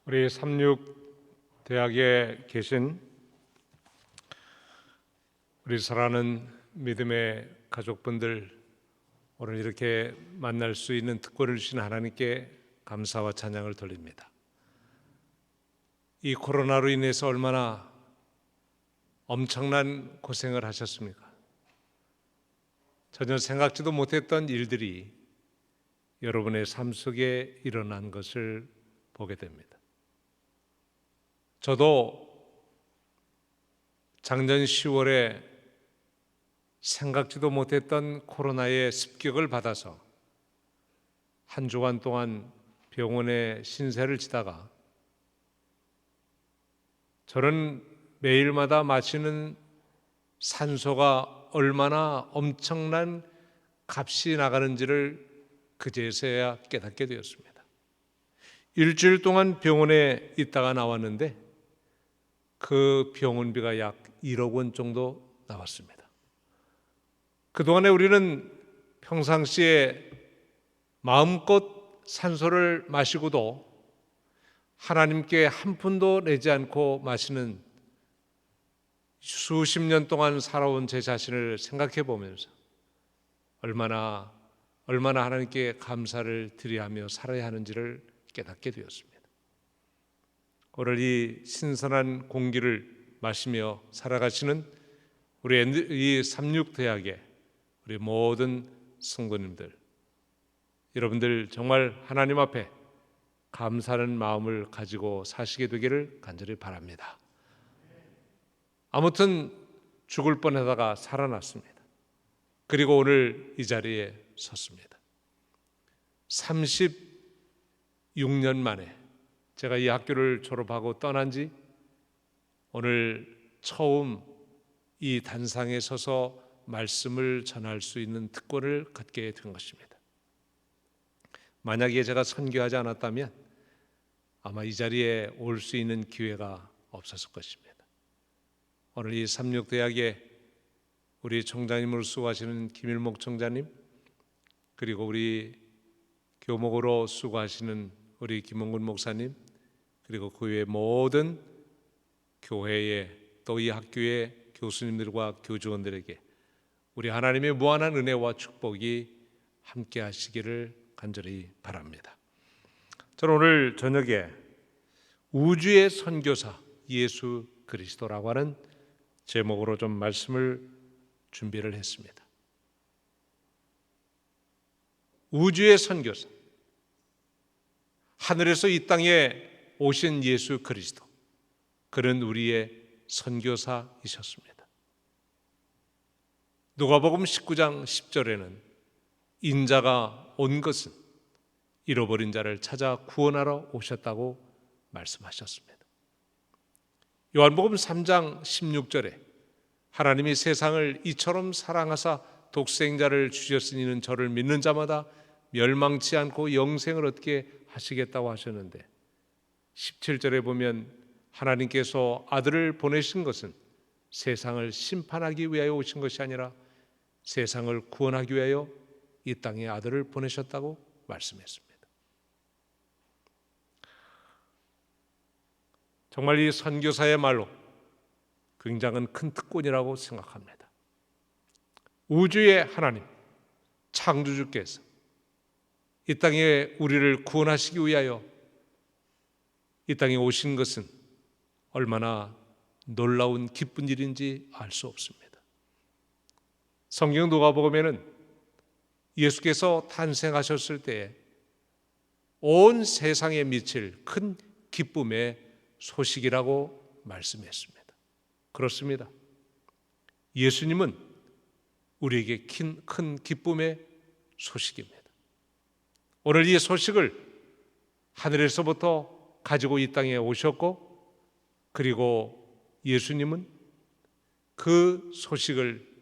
우리 삼육대학에 계신 우리 사랑하는 믿음의 가족분들, 오늘 이렇게 만날 수 있는 특권을 주신 하나님께 감사와 찬양을 돌립니다. 이 코로나로 인해서 얼마나 엄청난 고생을 하셨습니까? 전혀 생각지도 못했던 일들이 여러분의 삶 속에 일어난 것을 보게 됩니다. 저도 작년 10월에 생각지도 못했던 코로나의 습격을 받아서 한 주간 동안 병원에 신세를 지다가 저는 매일마다 마시는 산소가 얼마나 엄청난 값이 나가는지를 그제서야 깨닫게 되었습니다. 일주일 동안 병원에 있다가 나왔는데 그 병원비가 약 1억 원 정도 나왔습니다. 그동안에 우리는 평상시에 마음껏 산소를 마시고도 하나님께 한 푼도 내지 않고 마시는 수십 년 동안 살아온 제 자신을 생각해 보면서 얼마나 하나님께 감사를 드려야 하며 살아야 하는지를 깨닫게 되었습니다. 오늘 이 신선한 공기를 마시며 살아가시는 우리 이 삼육대학의 우리 모든 성도님들, 여러분들 정말 하나님 앞에 감사하는 마음을 가지고 사시게 되기를 간절히 바랍니다. 아무튼 죽을 뻔하다가 살아났습니다. 그리고 오늘 이 자리에 섰습니다. 36년 만에 제가 이 학교를 졸업하고 떠난 지 오늘 처음 이 단상에 서서 말씀을 전할 수 있는 특권을 갖게 된 것입니다. 만약에 제가 선교하지 않았다면 아마 이 자리에 올 수 있는 기회가 없었을 것입니다. 오늘 이 삼육대학에 우리 총장님으로 수고하시는 김일목 총장님, 그리고 우리 교목으로 수고하시는 우리 김원근 목사님, 그리고 그 외 모든 교회에 또 이 학교의 교수님들과 교직원들에게 우리 하나님의 무한한 은혜와 축복이 함께 하시기를 간절히 바랍니다. 저는 오늘 저녁에 우주의 선교사 예수 그리스도라고 하는 제목으로 좀 말씀을 준비를 했습니다. 우주의 선교사, 하늘에서 이 땅에 오신 예수 그리스도, 그는 우리의 선교사이셨습니다. 누가복음 19장 10절에는 인자가 온 것은 잃어버린 자를 찾아 구원하러 오셨다고 말씀하셨습니다. 요한복음 3장 16절에 하나님이 세상을 이처럼 사랑하사 독생자를 주셨으니 이는 저를 믿는 자마다 멸망치 않고 영생을 얻게 하시겠다고 하셨는데, 17절에 보면 하나님께서 아들을 보내신 것은 세상을 심판하기 위하여 오신 것이 아니라 세상을 구원하기 위하여 이 땅에 아들을 보내셨다고 말씀했습니다. 정말 이 선교사의 말로 굉장한 큰 특권이라고 생각합니다. 우주의 하나님, 창조주께서 이 땅에 우리를 구원하시기 위하여 이 땅에 오신 것은 얼마나 놀라운 기쁜 일인지 알 수 없습니다. 성경 누가복음에는 예수께서 탄생하셨을 때에 온 세상에 미칠 큰 기쁨의 소식이라고 말씀했습니다. 그렇습니다. 예수님은 우리에게 큰 기쁨의 소식입니다. 오늘 이 소식을 하늘에서부터 가지고 이 땅에 오셨고, 그리고 예수님은 그 소식을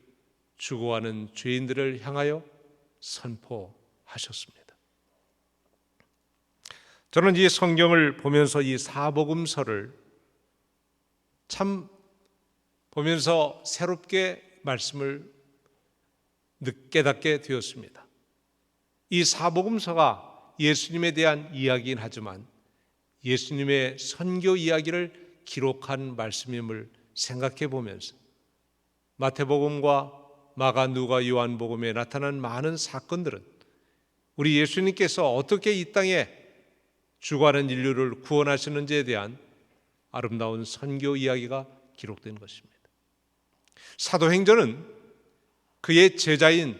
죽어가는 죄인들을 향하여 선포하셨습니다. 저는 이 성경을 보면서 이 사복음서를 참 보면서 새롭게 말씀을 깨닫게 되었습니다. 이 사복음서가 예수님에 대한 이야기긴 하지만 예수님의 선교 이야기를 기록한 말씀임을 생각해 보면서 마태복음과 마가, 누가, 요한복음에 나타난 많은 사건들은 우리 예수님께서 어떻게 이 땅에 죽어가는 인류를 구원하시는지에 대한 아름다운 선교 이야기가 기록된 것입니다. 사도행전은 그의 제자인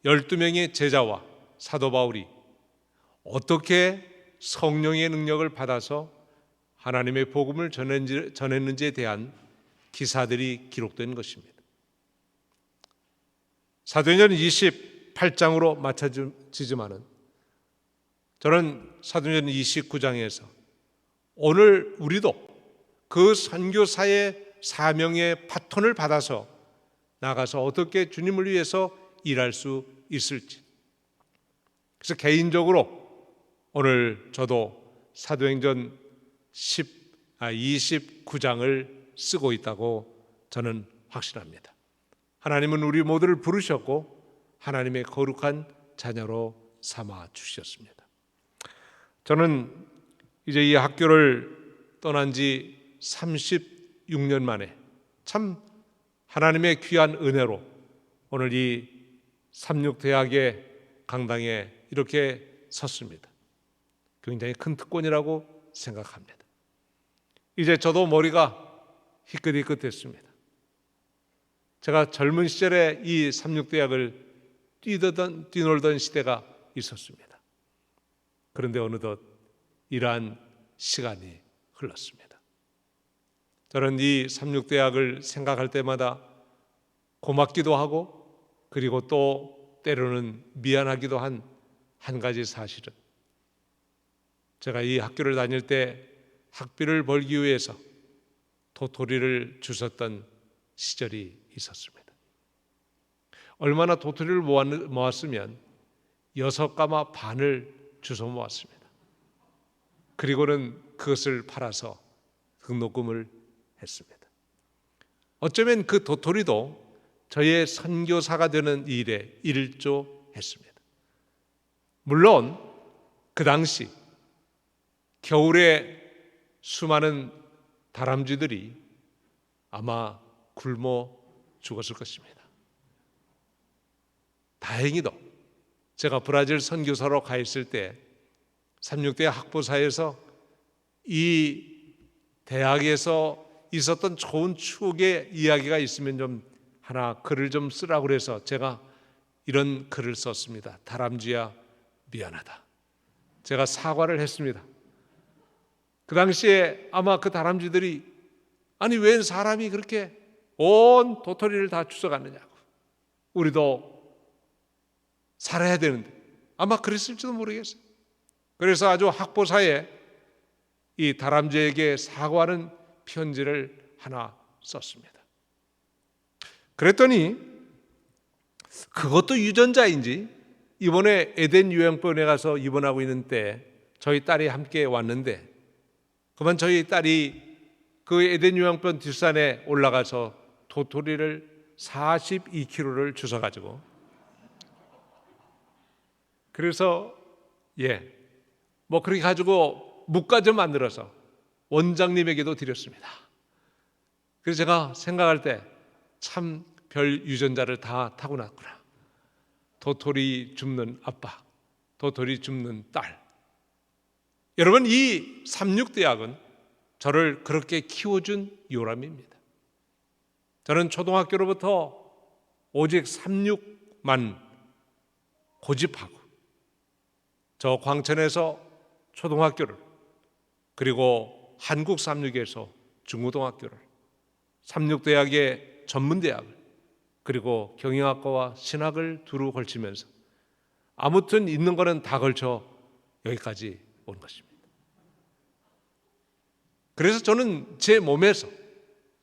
12명의 제자와 사도 바울이 어떻게 성령의 능력을 받아서 하나님의 복음을 전했는지에 대한 기사들이 기록된 것입니다. 사도행전 28장으로 마쳐지지만은 저는 사도행전 29장에서 오늘 우리도 그 선교사의 사명의 바톤을 받아서 나가서 어떻게 주님을 위해서 일할 수 있을지, 그래서 개인적으로 오늘 저도 사도행전 29장을 쓰고 있다고 저는 확신합니다. 하나님은 우리 모두를 부르셨고 하나님의 거룩한 자녀로 삼아 주셨습니다. 저는 이제 이 학교를 떠난 지 36년 만에 참 하나님의 귀한 은혜로 오늘 이 삼육대학의 강당에 이렇게 섰습니다. 굉장히 큰 특권이라고 생각합니다. 이제 저도 머리가 희끗희끗했습니다. 제가 젊은 시절에 이 삼육대학을 뛰놀던 시대가 있었습니다. 그런데 어느덧 이러한 시간이 흘렀습니다. 저는 이 삼육대학을 생각할 때마다 고맙기도 하고 그리고 또 때로는 미안하기도 한 가지 사실은, 제가 이 학교를 다닐 때 학비를 벌기 위해서 도토리를 주웠던 시절이 있었습니다. 얼마나 도토리를 모았으면 6가마 반을 주워 모았습니다. 그리고는 그것을 팔아서 등록금을 했습니다. 어쩌면 그 도토리도 저의 선교사가 되는 일에 일조했습니다. 물론 그 당시 겨울에 수많은 다람쥐들이 아마 굶어 죽었을 것입니다. 다행히도 제가 브라질 선교사로 가 있을 때 삼육대 학부사에서 이 대학에서 있었던 좋은 추억의 이야기가 있으면 좀 하나 글을 좀 쓰라고 그래서 제가 이런 글을 썼습니다. 다람쥐야 미안하다. 제가 사과를 했습니다. 그 당시에 아마 그 다람쥐들이 아니 웬 사람이 그렇게 온 도토리를 다 주워갔느냐고, 우리도 살아야 되는데, 아마 그랬을지도 모르겠어요. 그래서 아주 학보사에 이 다람쥐에게 사과하는 편지를 하나 썼습니다. 그랬더니 그것도 유전자인지 이번에 에덴 요양병원에 가서 입원하고 있는 때 저희 딸이 함께 왔는데, 그만 저희 딸이 그 에덴 요양병원 뒷산에 올라가서 도토리를 42kg를 주워가지고, 그래서 뭐 그렇게 가지고 묵과즙 만들어서 원장님에게도 드렸습니다. 그래서 제가 생각할 때 참 별 유전자를 다 타고났구나. 도토리 줍는 아빠, 도토리 줍는 딸. 여러분, 이 삼육대학은 저를 그렇게 키워준 요람입니다. 저는 초등학교로부터 오직 삼육만 고집하고 저 광천에서 초등학교를, 그리고 한국 삼육에서 중고등학교를, 삼육대학의 전문대학을, 그리고 경영학과와 신학을 두루 걸치면서 아무튼 있는 거는 다 걸쳐 여기까지 온 것입니다. 그래서 저는 제 몸에서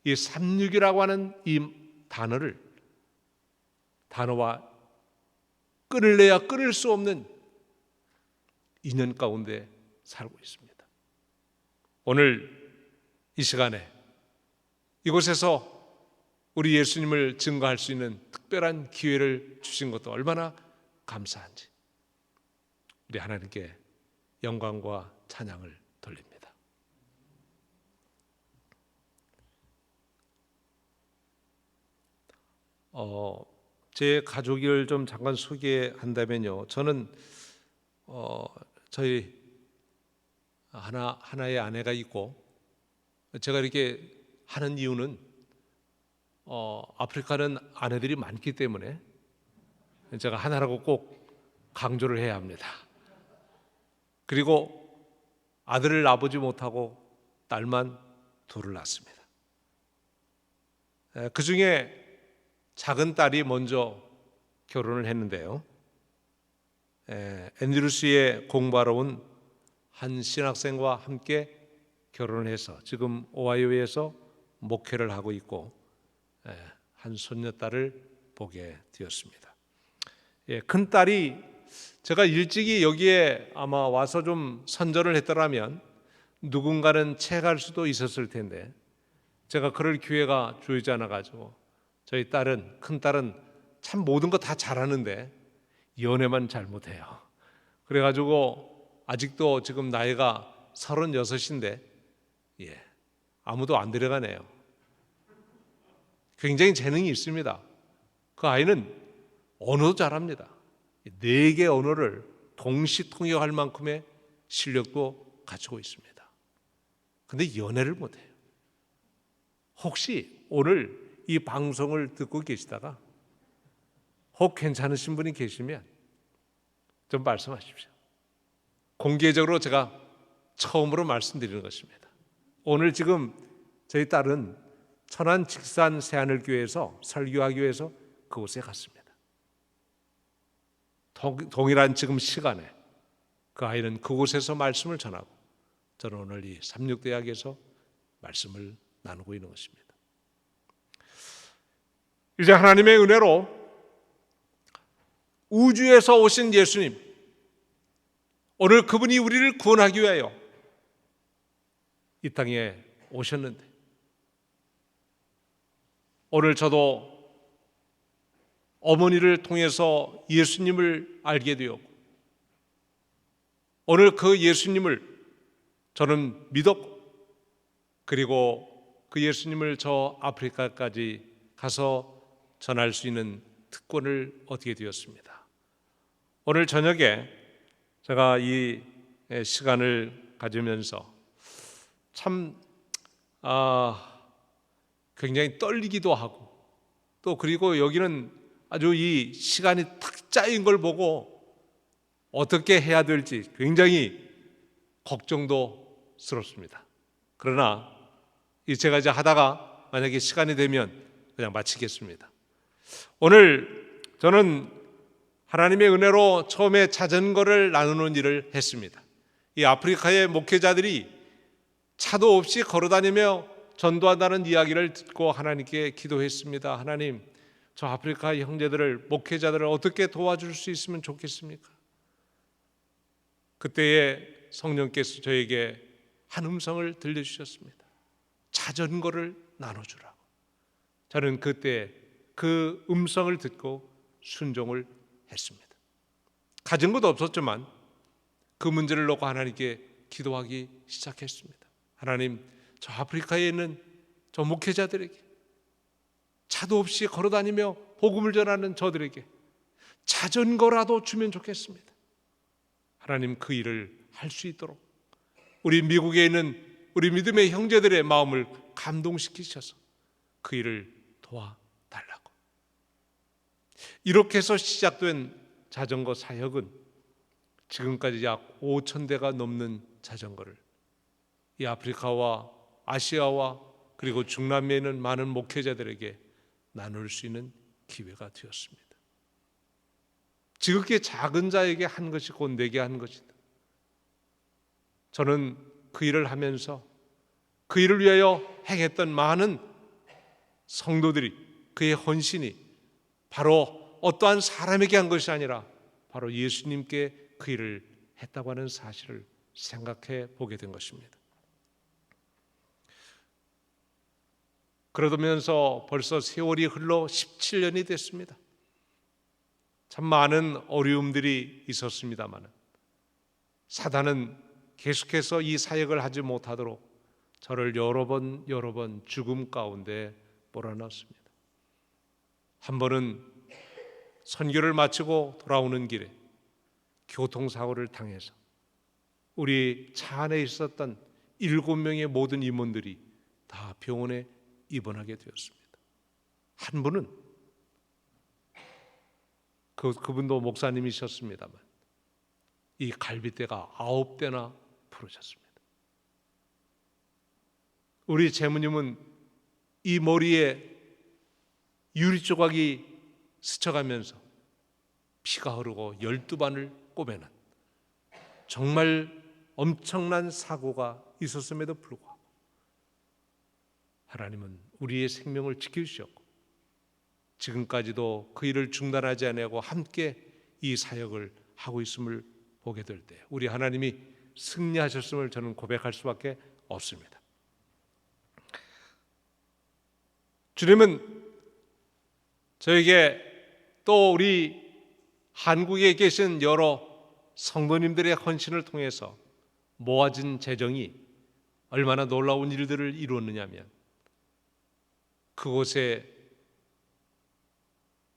이 삼육이라고 하는 이 단어와 끊을래야 끊을 수 없는 인연 가운데 살고 있습니다. 오늘 이 시간에 이곳에서 우리 예수님을 증거할 수 있는 특별한 기회를 주신 것도 얼마나 감사한지 우리 하나님께 영광과 찬양을 돌립니다. 제 가족을 좀 잠깐 소개한다면요. 저는 저희 하나의 아내가 있고, 제가 이렇게 하는 이유는 아프리카는 아내들이 많기 때문에 제가 하나라고 꼭 강조를 해야 합니다. 그리고 아들을 낳아보지 못하고 딸만 둘을 낳았습니다. 그 중에 작은 딸이 먼저 결혼을 했는데요. 앤드루스에 공부하러 온 한 신학생과 함께 결혼을 해서 지금 오하이오에서 목회를 하고 있고, 한 손녀딸을 보게 되었습니다. 큰 딸이 제가 일찍이 여기에 아마 와서 좀 선전을 했더라면 누군가는 채갈 수도 있었을 텐데, 제가 그럴 기회가 주어지지 않아 가지고 저희 딸은, 큰 딸은 참 모든 거 다 잘하는데 연애만 잘 못해요. 그래가지고 아직도 지금 나이가 36인데 아무도 안 데려가네요. 굉장히 재능이 있습니다. 그 아이는 언어도 잘합니다. 4개 언어를 동시 통역할 만큼의 실력도 갖추고 있습니다. 근데 연애를 못해요. 혹시 오늘 이 방송을 듣고 계시다가 혹 괜찮으신 분이 계시면 좀 말씀하십시오. 공개적으로 제가 처음으로 말씀드리는 것입니다. 오늘 지금 저희 딸은 천안 직산 새하늘교회에서 설교하기 위해서 그곳에 갔습니다. 동일한 지금 시간에 그 아이는 그곳에서 말씀을 전하고, 저는 오늘 이 삼육대학에서 말씀을 나누고 있는 것입니다. 이제 하나님의 은혜로 우주에서 오신 예수님, 오늘 그분이 우리를 구원하기 위하여 이 땅에 오셨는데, 오늘 저도 어머니를 통해서 예수님을 알게 되었고, 오늘 그 예수님을 저는 믿었고, 그리고 그 예수님을 저 아프리카까지 가서 전할 수 있는 특권을 얻게 되었습니다. 오늘 저녁에 제가 이 시간을 가지면서 참 굉장히 떨리기도 하고, 또 그리고 여기는 아주 이 시간이 탁 짜인 걸 보고 어떻게 해야 될지 굉장히 걱정도 스럽습니다. 그러나 제가 이제 하다가 만약에 시간이 되면 그냥 마치겠습니다. 오늘 저는 하나님의 은혜로 처음에 자전거를 나누는 일을 했습니다. 이 아프리카의 목회자들이 차도 없이 걸어다니며 전도한다는 이야기를 듣고 하나님께 기도했습니다. 하나님, 저 아프리카 형제들을, 목회자들을 어떻게 도와줄 수 있으면 좋겠습니까? 그때에 성령께서 저에게 한 음성을 들려주셨습니다. 자전거를 나눠주라고. 저는 그때 그 음성을 듣고 순종을 했습니다. 가진 것도 없었지만 그 문제를 놓고 하나님께 기도하기 시작했습니다. 하나님, 저 아프리카에 있는 저 목회자들에게, 차도 없이 걸어다니며 복음을 전하는 저들에게 자전거라도 주면 좋겠습니다. 하나님, 그 일을 할 수 있도록 우리 미국에 있는 우리 믿음의 형제들의 마음을 감동시키셔서 그 일을 도와달라고. 이렇게 해서 시작된 자전거 사역은 지금까지 약 5,000대가 넘는 자전거를 이 아프리카와 아시아와 그리고 중남미에 있는 많은 목회자들에게 나눌 수 있는 기회가 되었습니다. 지극히 작은 자에게 한 것이 곧 내게 한 것이다. 저는 그 일을 하면서 그 일을 위하여 행했던 많은 성도들이, 그의 헌신이 바로 어떠한 사람에게 한 것이 아니라 바로 예수님께 그 일을 했다고 하는 사실을 생각해 보게 된 것입니다. 그러면서 벌써 세월이 흘러 17년이 됐습니다. 참 많은 어려움들이 있었습니다만 사단은 계속해서 이 사역을 하지 못하도록 저를 여러 번 죽음 가운데 몰아넣었습니다. 한 번은 선교를 마치고 돌아오는 길에 교통사고를 당해서 우리 차 안에 있었던 7명의 모든 임원들이 다 병원에 입원하게 되었습니다. 한 분은 그분도 목사님이셨습니다만 이 갈빗대가 9대나 부러졌습니다. 우리 재무님은 이 머리에 유리 조각이 스쳐가면서 피가 흐르고 12반을 꼬매는 정말 엄청난 사고가 있었음에도 불구하고 하나님은 우리의 생명을 지켜주셨고 지금까지도 그 일을 중단하지 아니하고 함께 이 사역을 하고 있음을 보게 될 때 우리 하나님이 승리하셨음을 저는 고백할 수밖에 없습니다. 주님은 저에게 또 우리 한국에 계신 여러 성도님들의 헌신을 통해서 모아진 재정이 얼마나 놀라운 일들을 이루었느냐면 그곳에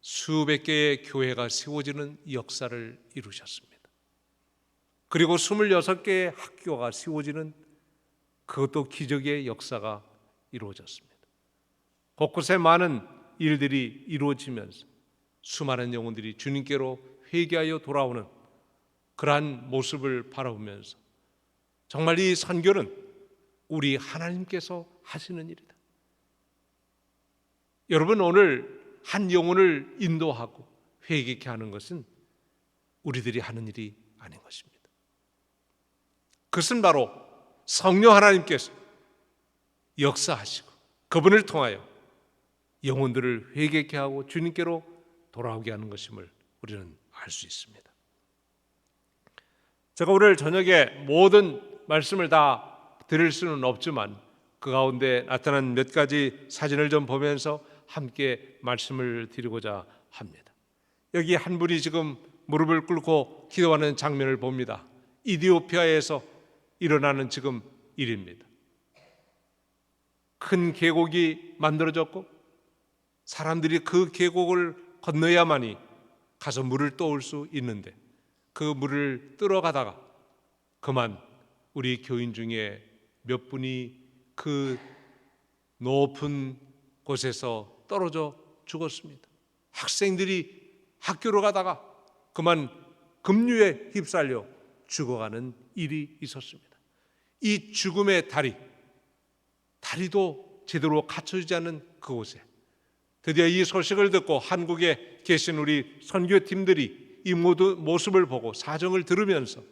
수백 개의 교회가 세워지는 역사를 이루셨습니다. 그리고 26개의 학교가 세워지는 그것도 기적의 역사가 이루어졌습니다. 곳곳에 많은 일들이 이루어지면서 수많은 영혼들이 주님께로 회개하여 돌아오는 그러한 모습을 바라보면서 정말 이 선교는 우리 하나님께서 하시는 일이다. 여러분, 오늘 한 영혼을 인도하고 회개케 하는 것은 우리들이 하는 일이 아닌 것입니다. 그것은 바로 성령 하나님께서 역사하시고 그분을 통하여 영혼들을 회개케 하고 주님께로 돌아오게 하는 것임을 우리는 알 수 있습니다. 제가 오늘 저녁에 모든 말씀을 다 드릴 수는 없지만 그 가운데 나타난 몇 가지 사진을 좀 보면서 함께 말씀을 드리고자 합니다. 여기 한 분이 지금 무릎을 꿇고 기도하는 장면을 봅니다. 이디오피아에서 일어나는 지금 일입니다. 큰 계곡이 만들어졌고 사람들이 그 계곡을 건너야만이 가서 물을 떠올 수 있는데 그 물을 들어가다가 그만 우리 교인 중에 몇 분이 그 높은 곳에서 떨어져 죽었습니다. 학생들이 학교로 가다가 그만 급류에 휩쓸려 죽어가는 일이 있었습니다. 이 죽음의 다리도 제대로 갖춰지지 않는 그곳에 드디어 이 소식을 듣고 한국에 계신 우리 선교팀들이 이 모습을 보고 사정을 들으면서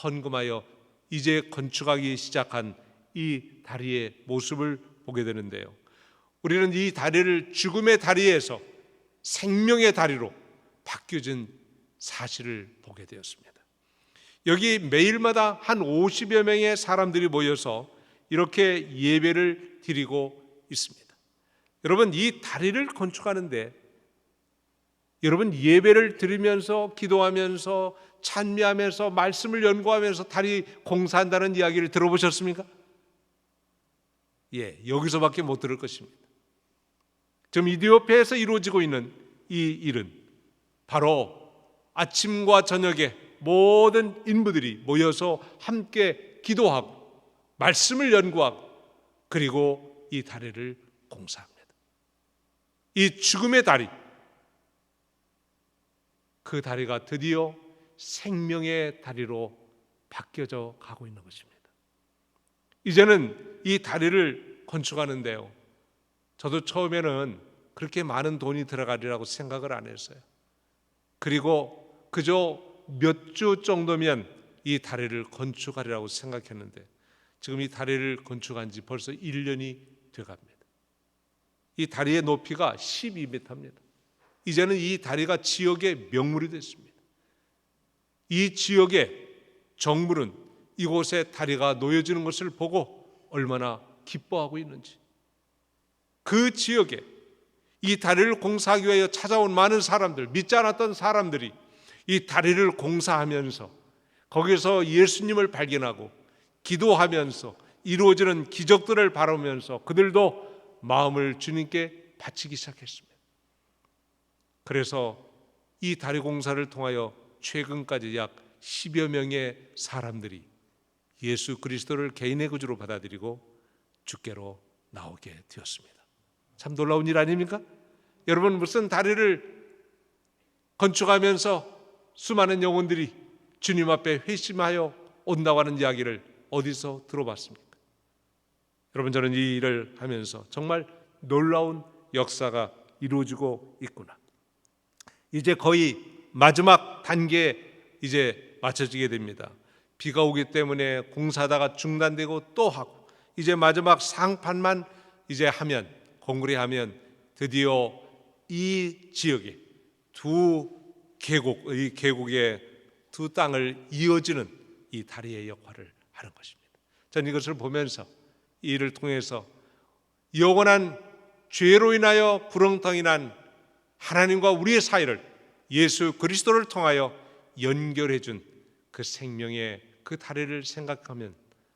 헌금하여 이제 건축하기 시작한 이 다리의 모습을 보게 되는데요. 우리는 이 다리를 죽음의 다리에서 생명의 다리로 바뀌어진 사실을 보게 되었습니다. 여기 매일마다 한 50여 명의 사람들이 모여서 이렇게 예배를 드리고 있습니다. 여러분, 이 다리를 건축하는데 여러분 예배를 드리면서 기도하면서 찬미하면서 말씀을 연구하면서 다리 공사한다는 이야기를 들어보셨습니까? 여기서밖에 못 들을 것입니다. 지금 이디오피아에서 이루어지고 있는 이 일은 바로 아침과 저녁에 모든 인부들이 모여서 함께 기도하고 말씀을 연구하고 그리고 이 다리를 공사합니다. 이 죽음의 다리, 그 다리가 드디어 생명의 다리로 바뀌어져 가고 있는 것입니다. 이제는 이 다리를 건축하는데요, 저도 처음에는 그렇게 많은 돈이 들어가리라고 생각을 안 했어요. 그리고 그저 몇 주 정도면 이 다리를 건축하리라고 생각했는데 지금 이 다리를 건축한 지 벌써 1년이 돼갑니다. 이 다리의 높이가 12m입니다. 이제는 이 다리가 지역의 명물이 됐습니다. 이 지역의 정부는 이곳에 다리가 놓여지는 것을 보고 얼마나 기뻐하고 있는지, 그 지역에 이 다리를 공사하기 위하여 찾아온 많은 사람들, 믿지 않았던 사람들이 이 다리를 공사하면서 거기서 예수님을 발견하고 기도하면서 이루어지는 기적들을 바라보면서 그들도 마음을 주님께 바치기 시작했습니다. 그래서 이 다리 공사를 통하여 최근까지 약 10여 명의 사람들이 예수 그리스도를 개인의 구주로 받아들이고 주께로 나오게 되었습니다. 참 놀라운 일 아닙니까? 여러분, 무슨 다리를 건축하면서 수많은 영혼들이 주님 앞에 회심하여 온다고 하는 이야기를 어디서 들어봤습니까? 여러분, 저는 이 일을 하면서 정말 놀라운 역사가 이루어지고 있구나. 이제 거의 마지막 단계에 이제 맞춰지게 됩니다. 비가 오기 때문에 공사하다가 중단되고 또 하고, 이제 마지막 상판만 이제 하면, 공그리하면 드디어 이 지역에 이 계곡의 두 땅을 이어지는 이 다리의 역할을 하는 것입니다. 저는 이것을 보면서 이 일을 통해서 영원한 죄로 인하여 구렁텅이 난 하나님과 우리의 사이를 예수 그리스도를 통하여 연결해 준 그 생명의 그 다리를 생각하면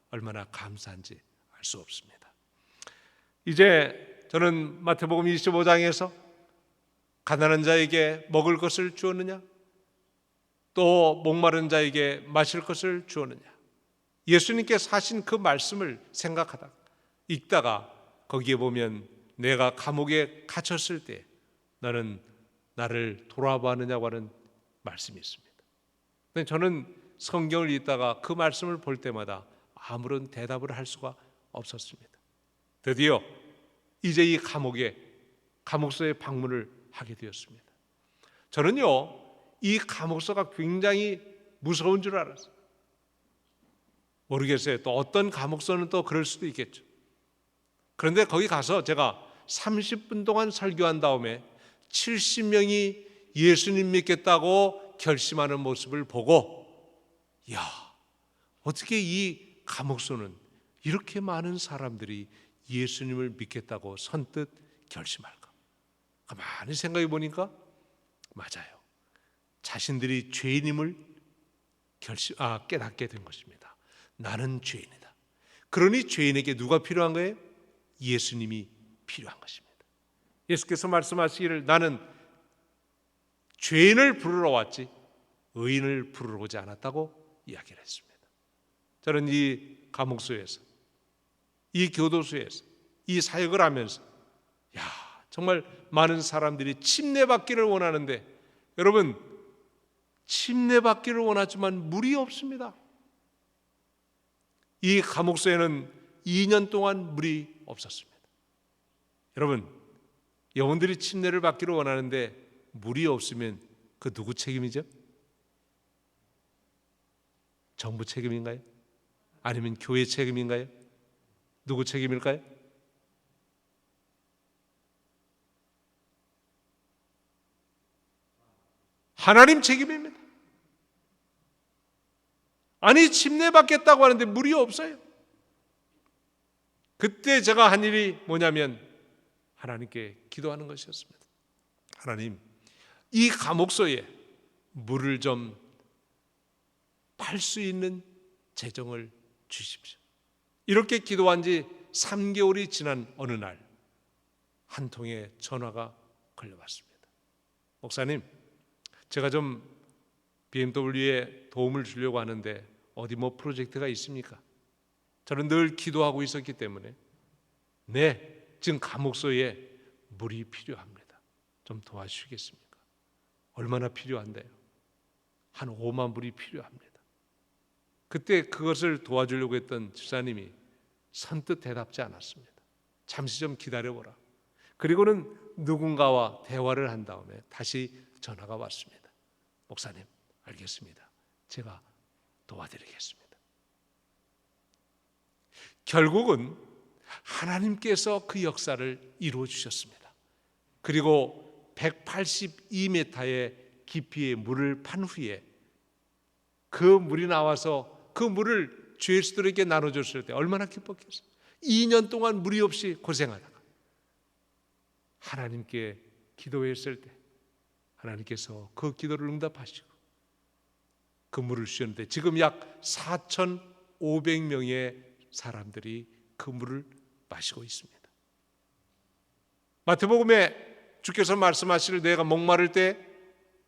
얼마나 감사한지 알 수 없습니다. 이제 저는 마태복음 25장에서 가난한 자에게 먹을 것을 주었느냐, 또 목마른 자에게 마실 것을 주었느냐, 예수님께서 하신 그 말씀을 생각하다 읽다가 거기에 보면 내가 감옥에 갇혔을 때 너는 나를 돌아보았느냐고 하는 말씀이 있습니다. 근데 저는 성경을 읽다가 그 말씀을 볼 때마다 아무런 대답을 할 수가 없었습니다. 드디어 이제 이 감옥소에 방문을 하게 되었습니다. 저는요, 이 감옥소가 굉장히 무서운 줄 알았어요. 모르겠어요. 또 어떤 감옥소는 또 그럴 수도 있겠죠. 그런데 거기 가서 제가 30분 동안 설교한 다음에 70명이 예수님 믿겠다고 결심하는 모습을 보고, 야, 어떻게 이 감옥소는 이렇게 많은 사람들이 예수님을 믿겠다고 선뜻 결심할까? 가만히 생각해 보니까 맞아요. 자신들이 죄인임을 깨닫게 된 것입니다. 나는 죄인이다. 그러니 죄인에게 누가 필요한 거예요? 예수님이 필요한 것입니다. 예수께서 말씀하시기를 나는 죄인을 부르러 왔지 의인을 부르러 오지 않았다고 이야기를 했습니다. 저는 이 감옥소에서, 이 교도소에서 이 사역을 하면서 정말 많은 사람들이 침례받기를 원하는데, 여러분, 침례받기를 원하지만 물이 없습니다. 이 감옥소에는 2년 동안 물이 없었습니다. 여러분, 영혼들이 침례를 받기를 원하는데 물이 없으면 그 누구 책임이죠? 정부 책임인가요? 아니면 교회 책임인가요? 누구 책임일까요? 하나님 책임입니다. 아니, 침례받겠다고 하는데 물이 없어요. 그때 제가 한 일이 뭐냐면 하나님께 기도하는 것이었습니다. 하나님, 이 감옥소에 물을 좀 팔 수 있는 재정을 주십시오. 이렇게 기도한 지 3개월이 지난 어느 날 한 통의 전화가 걸려왔습니다. 목사님, 제가 좀 BMW에 도움을 주려고 하는데 어디 뭐 프로젝트가 있습니까? 저는 늘 기도하고 있었기 때문에 네, 지금 감옥소에 물이 필요합니다. 좀 도와주시겠습니까? 얼마나 필요한데요? 한 5만 불이 필요합니다. 그때 그것을 도와주려고 했던 집사님이 선뜻 대답지 않았습니다. 잠시 좀 기다려보라. 그리고는 누군가와 대화를 한 다음에 다시 전화가 왔습니다. 목사님, 알겠습니다. 제가 도와드리겠습니다. 결국은 하나님께서 그 역사를 이루어 주셨습니다. 그리고 182m의 깊이의 물을 판 후에 그 물이 나와서 그 물을 주 예수들에게 나눠줬을 때 얼마나 기뻤겠어요. 2년 동안 물이 없이 고생하다가 하나님께 기도했을 때 하나님께서 그 기도를 응답하시고 그 물을 주셨는데 지금 약 4,500명의 사람들이 그 물을 마시고 있습니다. 마태복음에 주께서 말씀하시를 내가 목마를 때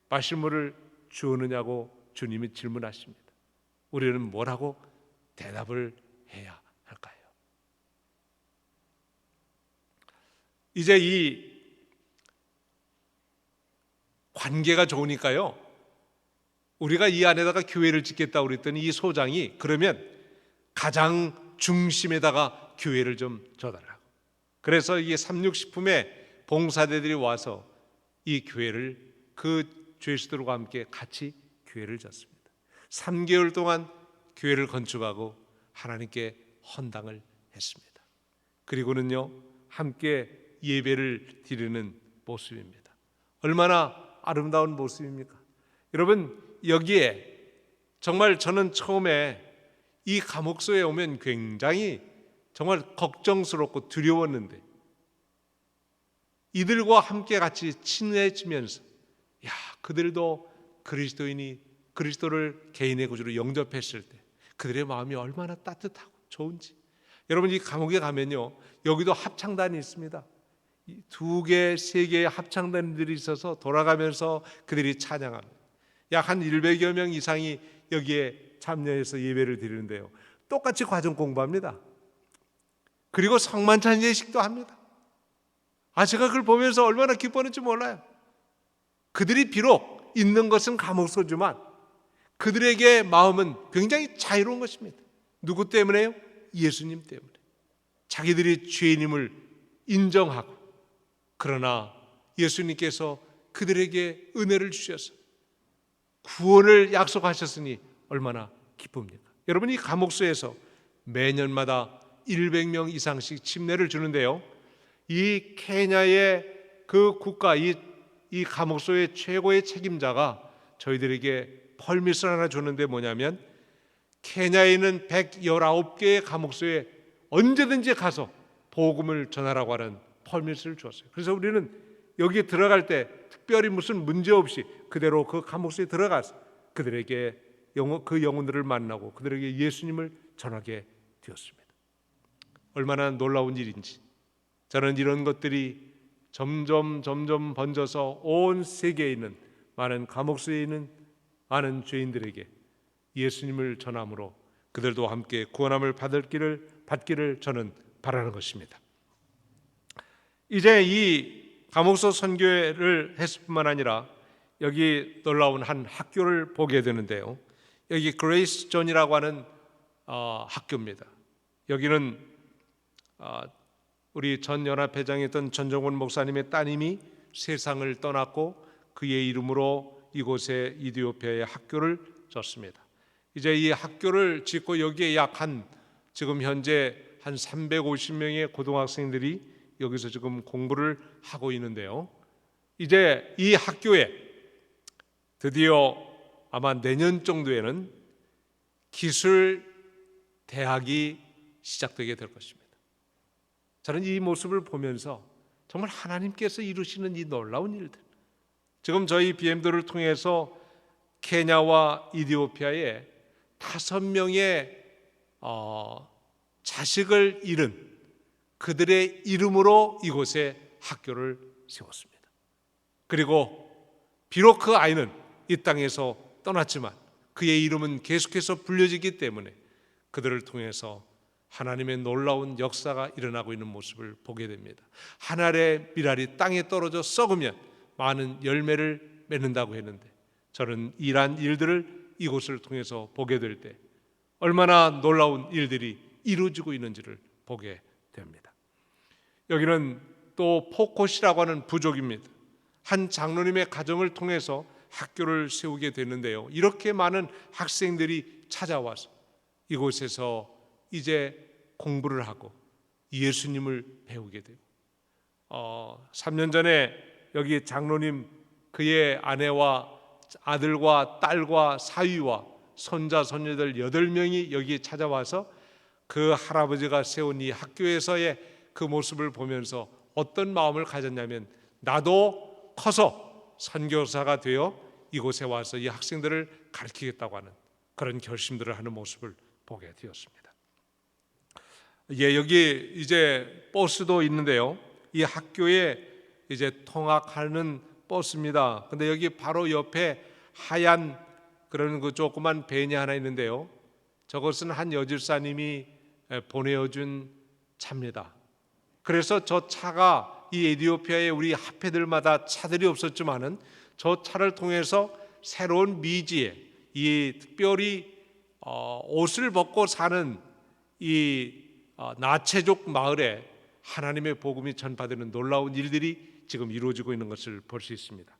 마실 물을 주었느냐고 주님이 질문하십니다. 우리는 뭐라고 대답을 해야 할까요? 이제 이 관계가 좋으니까요, 우리가 이 안에다가 교회를 짓겠다고 그랬더니 이 소장이 그러면 가장 중심에다가 교회를 좀 줘달라고. 그래서 이게 삼육식품에 봉사대들이 와서 이 교회를 그 죄수들과 함께 같이 교회를 졌습니다. 3개월 동안 교회를 건축하고 하나님께 헌당을 했습니다. 그리고는요, 함께 예배를 드리는 모습입니다. 얼마나 아름다운 모습입니까? 여러분, 여기에 정말 저는 처음에 이 감옥소에 오면 굉장히 정말 걱정스럽고 두려웠는데, 이들과 함께 같이 친해지면서 그들도 그리스도인이 그리스도를 개인의 구주로 영접했을 때 그들의 마음이 얼마나 따뜻하고 좋은지. 여러분, 이 감옥에 가면요, 여기도 합창단이 있습니다. 2개, 3개의 합창단들이 있어서 돌아가면서 그들이 찬양합니다. 약 한 100여 명 이상이 여기에 참여해서 예배를 드리는데요, 똑같이 과정 공부합니다. 그리고 성만찬 예식도 합니다. 제가 그걸 보면서 얼마나 기뻤는지 몰라요. 그들이 비록 있는 것은 감옥소지만 그들에게 마음은 굉장히 자유로운 것입니다. 누구 때문에요? 예수님 때문에. 자기들이 죄인임을 인정하고, 그러나 예수님께서 그들에게 은혜를 주셔서 구원을 약속하셨으니 얼마나 기쁩니까? 여러분, 이 감옥소에서 매년마다 100명 이상씩 침례를 주는데요, 이 케냐의 그 국가, 이 감옥소의 최고의 책임자가 저희들에게 펄밋을 하나 줬는데, 뭐냐면 케냐에 있는 119개의 감옥소에 언제든지 가서 복음을 전하라고 하는 펄밋을 주었어요. 그래서 우리는 여기에 들어갈 때 특별히 무슨 문제 없이 그대로 그 감옥소에 들어가서 그들에게 그 영혼들을 만나고 그들에게 예수님을 전하게 되었습니다. 얼마나 놀라운 일인지. 저는 이런 것들이 점점 번져서 온 세계에 있는 많은 감옥소에 있는 많은 죄인들에게 예수님을 전함으로 그들도 함께 구원함을 받기를 저는 바라는 것입니다. 이제 이 감옥소 선교를 했을 뿐만 아니라 여기 놀라운 한 학교를 보게 되는데요, 여기 그레이스 존이라고 하는 학교입니다. 여기는 우리 전 연합회장이었던 전정원 목사님의 따님이 세상을 떠났고 그의 이름으로 이곳에 이디오피아의 학교를 졌습니다. 이제 이 학교를 짓고 여기에 지금 현재 한 350명의 고등학생들이 여기서 지금 공부를 하고 있는데요, 이제 이 학교에 드디어 아마 내년 정도에는 기술 대학이 시작되게 될 것입니다. 저는 이 모습을 보면서 정말 하나님께서 이루시는 이 놀라운 일들, 지금 저희 BM들을 통해서 케냐와 이디오피아에 5명의 자식을 잃은 그들의 이름으로 이곳에 학교를 세웠습니다. 그리고 비록 그 아이는 이 땅에서 떠났지만 그의 이름은 계속해서 불려지기 때문에 그들을 통해서 하나님의 놀라운 역사가 일어나고 있는 모습을 보게 됩니다. 한 알의 밀알이 땅에 떨어져 썩으면 많은 열매를 맺는다고 했는데, 저는 이러한 일들을 이곳을 통해서 보게 될 때 얼마나 놀라운 일들이 이루어지고 있는지를 보게 됩니다. 여기는 또 포콧이라고 하는 부족입니다. 한 장로님의 가정을 통해서 학교를 세우게 됐는데요, 이렇게 많은 학생들이 찾아와서 이곳에서 이제 공부를 하고 예수님을 배우게 되고, 3년 전에 여기 장로님 그의 아내와 아들과 딸과 사위와 손자 손녀들 8명이 여기에 찾아와서 그 할아버지가 세운 이 학교에서의 그 모습을 보면서 어떤 마음을 가졌냐면, 나도 커서 선교사가 되어 이곳에 와서 이 학생들을 가르치겠다고 하는 그런 결심들을 하는 모습을 보게 되었습니다. 여기 이제 버스도 있는데요, 이 학교에 이제 통학하는 버스입니다. 근데 여기 바로 옆에 하얀 그런 그 조그만 밴이 하나 있는데요. 저것은 한 여질사님이 보내어준 차입니다. 그래서 저 차가 이 에티오피아에 우리 합회들마다 차들이 없었지만은 저 차를 통해서 새로운 미지에 이 특별히 옷을 벗고 사는 이 나체족 마을에 하나님의 복음이 전파되는 놀라운 일들이 지금 이루어지고 있는 것을 볼 수 있습니다.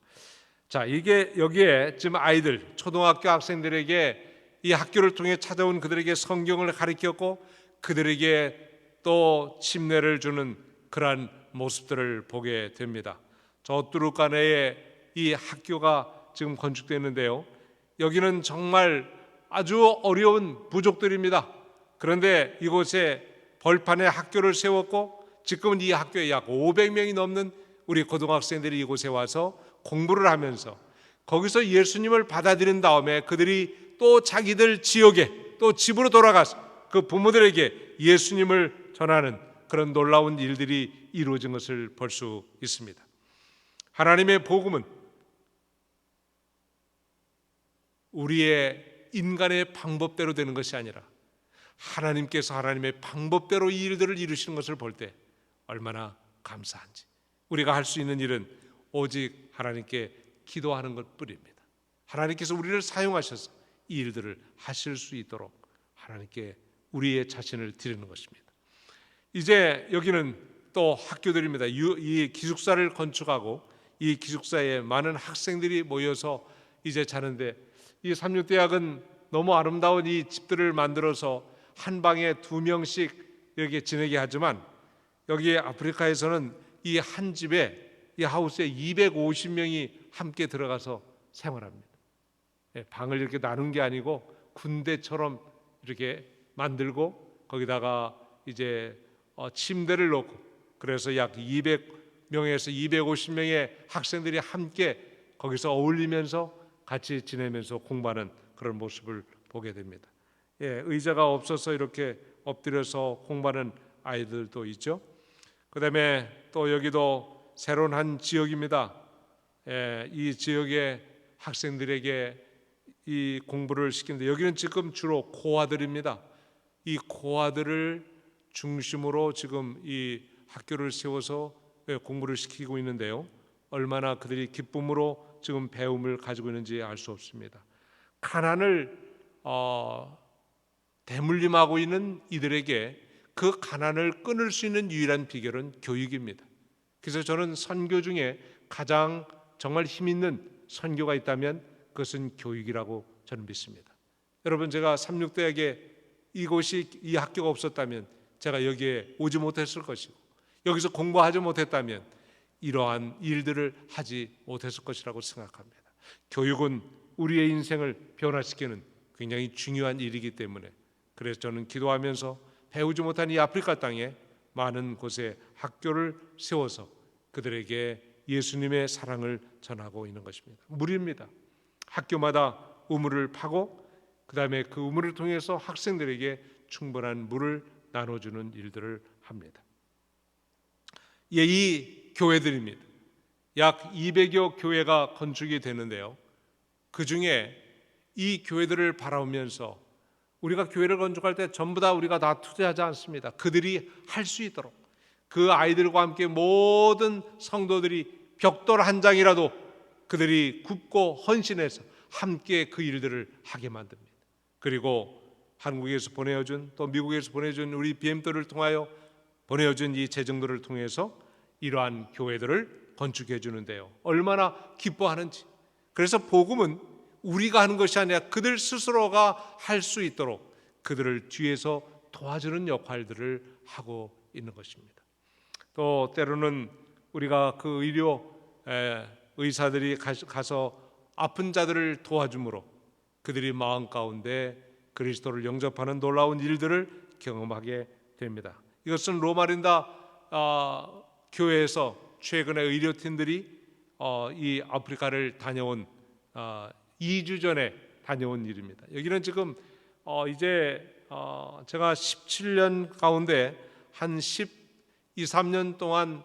자, 이게 여기에 지금 아이들, 초등학교 학생들에게 이 학교를 통해 찾아온 그들에게 성경을 가르쳤고 그들에게 또 침례를 주는 그러한 모습들을 보게 됩니다. 저 뚜루카네에 이 학교가 지금 건축되는데요. 여기는 정말 아주 어려운 부족들입니다. 그런데 이곳에 벌판에 학교를 세웠고 지금은 이 학교에 약 500명이 넘는 우리 고등학생들이 이곳에 와서 공부를 하면서 거기서 예수님을 받아들인 다음에 그들이 또 자기들 지역에 또 집으로 돌아가서 그 부모들에게 예수님을 전하는 그런 놀라운 일들이 이루어진 것을 볼 수 있습니다. 하나님의 복음은 우리의 인간의 방법대로 되는 것이 아니라 하나님께서 하나님의 방법대로 이 일들을 이루시는 것을 볼 때 얼마나 감사한지. 우리가 할 수 있는 일은 오직 하나님께 기도하는 것뿐입니다. 하나님께서 우리를 사용하셔서 이 일들을 하실 수 있도록 하나님께 우리의 자신을 드리는 것입니다. 이제 여기는 또 학교들입니다. 이 기숙사를 건축하고 이 기숙사에 많은 학생들이 모여서 이제 자는데 이 삼육대학은 너무 아름다운 이 집들을 만들어서 한 방에 2명씩 이렇게 지내게 하지만 여기 아프리카에서는 이 한 집에 이 하우스에 250명이 함께 들어가서 생활합니다. 방을 이렇게 나눈 게 아니고 군대처럼 이렇게 만들고 거기다가 이제 침대를 놓고 그래서 약 200명에서 250명의 학생들이 함께 거기서 어울리면서 같이 지내면서 공부하는 그런 모습을 보게 됩니다. 의자가 없어서 이렇게 엎드려서 공부하는 아이들도 있죠. 그다음에 또 여기도 새로운 한 지역입니다. 이 지역의 학생들에게 이 공부를 시키는데 여기는 지금 주로 고아들입니다. 이 고아들을 중심으로 지금 이 학교를 세워서 공부를 시키고 있는데요. 얼마나 그들이 기쁨으로 지금 배움을 가지고 있는지 알 수 없습니다. 가난을 대물림하고 있는 이들에게 그 가난을 끊을 수 있는 유일한 비결은 교육입니다. 그래서 저는 선교 중에 가장 정말 힘 있는 선교가 있다면 그것은 교육이라고 저는 믿습니다. 여러분, 제가 삼육대학에 이곳이 이 학교가 없었다면 제가 여기에 오지 못했을 것이고 여기서 공부하지 못했다면 이러한 일들을 하지 못했을 것이라고 생각합니다. 교육은 우리의 인생을 변화시키는 굉장히 중요한 일이기 때문에 그래서 저는 기도하면서 배우지 못한 이 아프리카 땅에 많은 곳에 학교를 세워서 그들에게 예수님의 사랑을 전하고 있는 것입니다. 물입니다. 학교마다 우물을 파고 그다음에 그 우물을 통해서 학생들에게 충분한 물을 나눠주는 일들을 합니다. 이 교회들입니다. 약 200여 교회가 건축이 되는데요. 그 중에 이 교회들을 바라보면서 우리가 교회를 건축할 때 전부 다 우리가 다 투자하지 않습니다. 그들이 할 수 있도록 그 아이들과 함께 모든 성도들이 벽돌 한 장이라도 그들이 굽고 헌신해서 함께 그 일들을 하게 만듭니다. 그리고 한국에서 보내어준 또 미국에서 보내준 우리 BM들을 통하여 보내어준 이 재정들을 통해서 이러한 교회들을 건축해 주는데요. 얼마나 기뻐하는지. 그래서 복음은 우리가 하는 것이 아니라 그들 스스로가 할 수 있도록 그들을 뒤에서 도와주는 역할들을 하고 있는 것입니다. 또 때로는 우리가 그 의사들이 가서 아픈 자들을 도와줌으로 그들이 마음 가운데 그리스도를 영접하는 놀라운 일들을 경험하게 됩니다. 이것은 로마린다 교회에서 최근에 의료팀들이 이 아프리카를 다녀온 2주 전에 다녀온 일입니다. 여기는 지금 이제 제가 17년 가운데 한 12, 13년 동안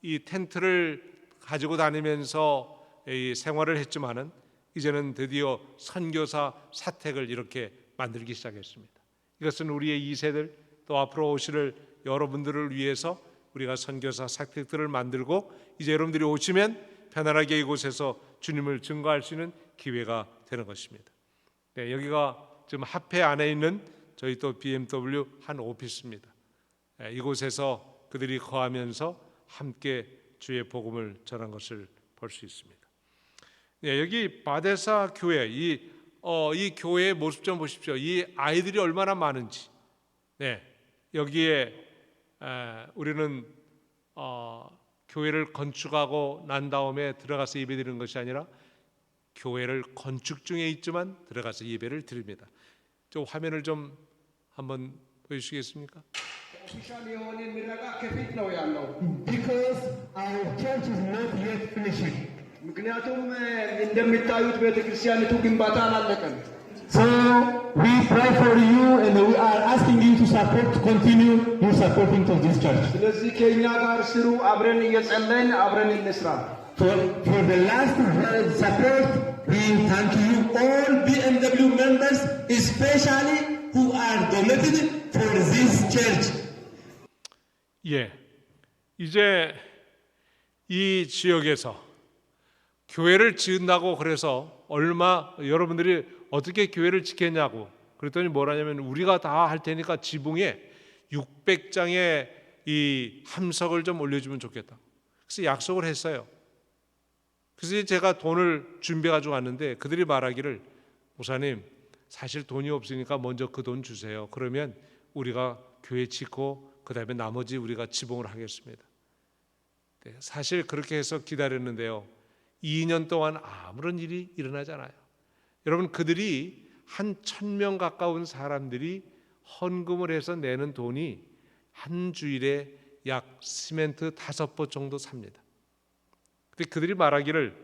이 텐트를 가지고 다니면서 이 생활을 했지만은 이제는 드디어 선교사 사택을 이렇게 만들기 시작했습니다. 이것은 우리의 2세들 또 앞으로 오실 여러분들을 위해서 우리가 선교사 사택들을 만들고 이제 여러분들이 오시면 편안하게 이곳에서 주님을 증거할 수 있는 기회가 되는 것입니다. 네, 여기가 지금 합회 안에 있는 저희 또 BMW 한 오피스입니다. 네, 이곳에서 그들이 거하면서 함께 주의 복음을 전한 것을 볼 수 있습니다. 네, 여기 바데사 교회 이 교회의 모습 좀 보십시오. 이 아이들이 얼마나 많은지. 네, 여기에 우리는 교회를 건축하고 난 다음에 들어가서 예배드리는 것이 아니라 교회를 건축 중에 있지만 들어가서 예배를 드립니다. 저 화면을 좀 한번 보여주시겠습니까? Because our church is not yet finishing. ምክንያቱም እንደምታዩት ቤተክርስቲያኒቱ ግንባታ አላለቀም። So we pray for you and we are asking you to support, to continue your supporting to this church. ስለዚህ ከእኛ ጋር ስሩ፣ አብረን እየጸለይን አብረን እንስራ። For the last support, we thank you all BMW members, especially who are donated for this church. 예, 이제 이 지역에서 교회를 지은다고 그래서 여러분들이 어떻게 교회를 짓겠냐고 그랬더니 뭐라냐면 우리가 다 할 테니까 지붕에 600장의 이 함석을 좀 올려주면 좋겠다. 그래서 약속을 했어요. 그래서 제가 돈을 준비해가지고 왔는데 그들이 말하기를 목사님 사실 돈이 없으니까 먼저 그 돈 주세요. 그러면 우리가 교회 짓고 그 다음에 나머지 우리가 지붕을 하겠습니다. 네, 사실 그렇게 해서 기다렸는데요. 2년 동안 아무런 일이 일어나잖아요. 여러분 그들이 한 1,000명 가까운 사람들이 헌금을 해서 내는 돈이 한 주일에 약 시멘트 5보 정도 삽니다. 근데 그들이 말하기를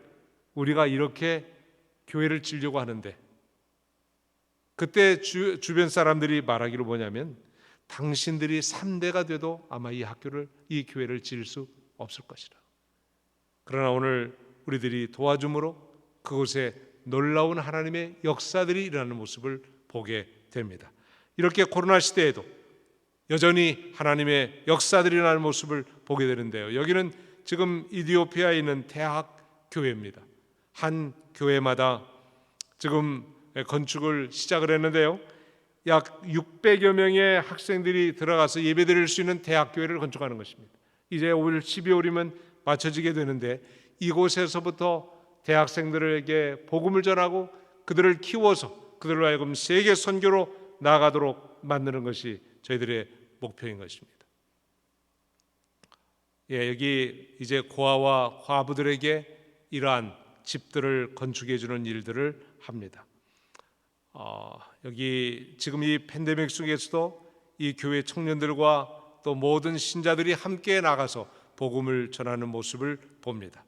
우리가 이렇게 교회를 지으려고 하는데 그때 주변 사람들이 말하기를 뭐냐면 당신들이 3대가 돼도 아마 이 교회를 지을 수 없을 것이라. 그러나 오늘 우리들이 도와줌으로 그곳에 놀라운 하나님의 역사들이 일어나는 모습을 보게 됩니다. 이렇게 코로나 시대에도 여전히 하나님의 역사들이 일어나는 모습을 보게 되는데요. 여기는 지금 이디오피아에 있는 대학 교회입니다. 한 교회마다 지금 건축을 시작을 했는데요. 약 600여 명의 학생들이 들어가서 예배드릴 수 있는 대학 교회를 건축하는 것입니다. 이제 올 12월이면 마쳐지게 되는데 이곳에서부터 대학생들에게 복음을 전하고 그들을 키워서 그들로 하여금 세계 선교로 나아가도록 만드는 것이 저희들의 목표인 것입니다. 예, 여기 이제 고아와 과부들에게 이러한 집들을 건축해 주는 일들을 합니다. 여기 지금 이 팬데믹 속에서도 이 교회 청년들과 또 모든 신자들이 함께 나가서 복음을 전하는 모습을 봅니다.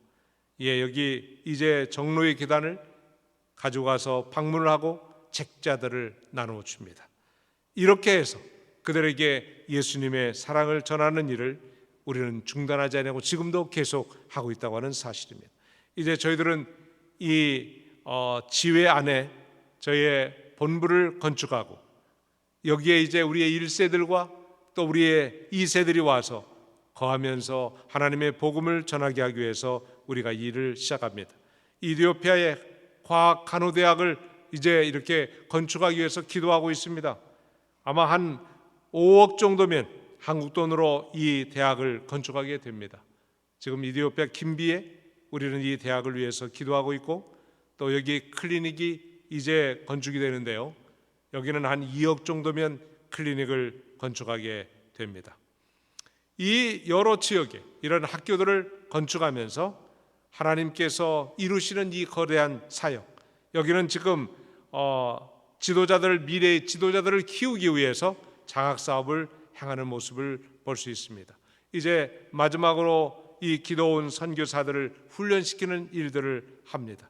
예, 여기 이제 정로의 계단을 가져가서 방문을 하고 책자들을 나누어 줍니다. 이렇게 해서 그들에게 예수님의 사랑을 전하는 일을 우리는 중단하지 않고 지금도 계속 하고 있다고 하는 사실입니다. 이제 저희들은 이 지회 안에 저희의 본부를 건축하고 여기에 이제 우리의 1세들과 또 우리의 2세들이 와서 거하면서 하나님의 복음을 전하게 하기 위해서 우리가 일을 시작합니다. 이디오피아의 과학 간호대학을 이제 이렇게 건축하기 위해서 기도하고 있습니다. 아마 한 5억 정도면 한국 돈으로 이 대학을 건축하게 됩니다. 지금 이디오피아 김비에 우리는 이 대학을 위해서 기도하고 있고 또 여기 클리닉이 이제 건축이 되는데요. 여기는 한 2억 정도면 클리닉을 건축하게 됩니다. 이 여러 지역에 이런 학교들을 건축하면서 하나님께서 이루시는 이 거대한 사역, 여기는 지금 미래의 지도자들을 키우기 위해서 장학사업을 행하는 모습을 볼 수 있습니다. 이제 마지막으로 이 기도원 선교사들을 훈련시키는 일들을 합니다.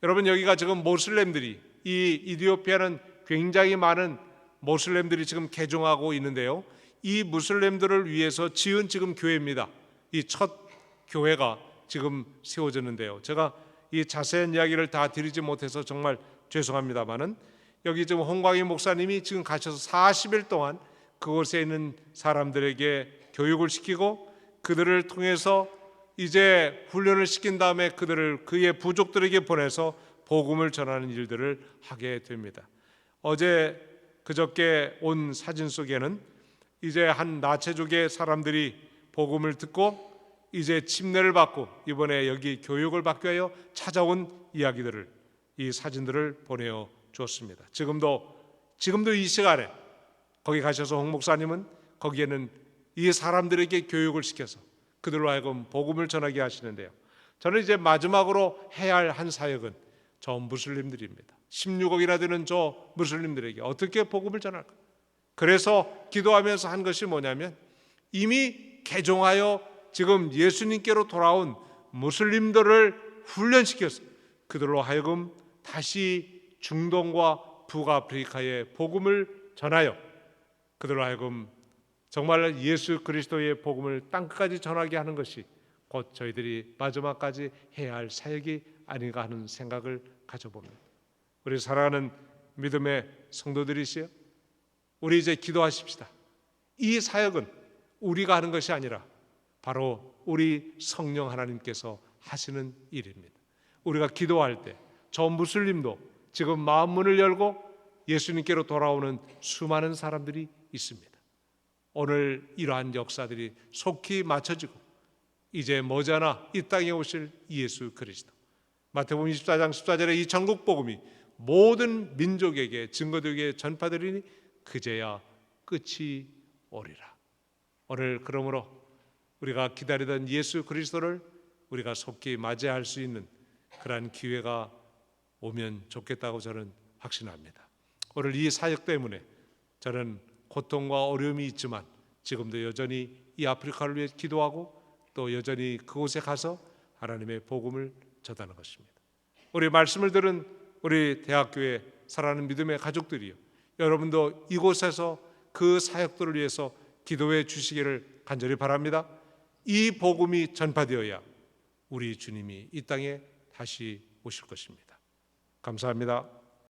여러분 여기가 지금 모슬렘들이 이 이디오피아는 굉장히 많은 모슬렘들이 지금 개종하고 있는데요. 이 무슬렘들을 위해서 지은 지금 교회입니다. 이 첫 교회가 지금 세워졌는데요. 제가 이 자세한 이야기를 다 드리지 못해서 정말 죄송합니다마는 여기 지금 홍광희 목사님이 지금 가셔서 40일 동안 그곳에 있는 사람들에게 교육을 시키고 그들을 통해서 이제 훈련을 시킨 다음에 그들을 그의 부족들에게 보내서 복음을 전하는 일들을 하게 됩니다. 어제 그저께 온 사진 속에는 이제 한 나체족의 사람들이 복음을 듣고 이제 침례를 받고 이번에 여기 교육을 받기 위하여 찾아온 이야기들을, 이 사진들을 보내어 주었습니다. 지금도 이 시간에 거기 가셔서 홍 목사님은 거기에는 이 사람들에게 교육을 시켜서 그들로 하여금 복음을 전하게 하시는데요. 저는 이제 마지막으로 해야 할 한 사역은 저 무슬림들입니다. 16억이나 되는 저 무슬림들에게 어떻게 복음을 전할까? 그래서 기도하면서 한 것이 뭐냐면, 이미 개종하여 지금 예수님께로 돌아온 무슬림들을 훈련시켜서 그들로 하여금 다시 중동과 북아프리카의 복음을 전하여 그들로 하여금 정말 예수 그리스도의 복음을 땅끝까지 전하게 하는 것이 곧 저희들이 마지막까지 해야 할 사역이 아닌가 하는 생각을 가져봅니다. 우리 사랑하는 믿음의 성도들이시여, 우리 이제 기도하십시다. 이 사역은 우리가 하는 것이 아니라 바로 우리 성령 하나님께서 하시는 일입니다. 우리가 기도할 때 저 무슬림도 지금 마음 문을 열고 예수님께로 돌아오는 수많은 사람들이 있습니다. 오늘 이러한 역사들이 속히 맞춰지고 이제 머지않아 이 땅에 오실 예수 그리스도, 마태복음 24장 14절에 이 전국 복음이 모든 민족에게 증거되게 전파되리니 그제야 끝이 오리라. 오늘 그러므로 우리가 기다리던 예수 그리스도를 우리가 속히 맞이할 수 있는 그러한 기회가 오면 좋겠다고 저는 확신합니다. 오늘 이 사역 때문에 저는 고통과 어려움이 있지만 지금도 여전히 이 아프리카를 위해 기도하고 또 여전히 그곳에 가서 하나님의 복음을 전하는 것입니다. 우리 말씀을 들은 우리 대학교의 사랑하는 믿음의 가족들이요, 여러분도 이곳에서 그 사역들을 위해서 기도해 주시기를 간절히 바랍니다. 이 복음이 전파되어야 우리 주님이 이 땅에 다시 오실 것입니다. 감사합니다.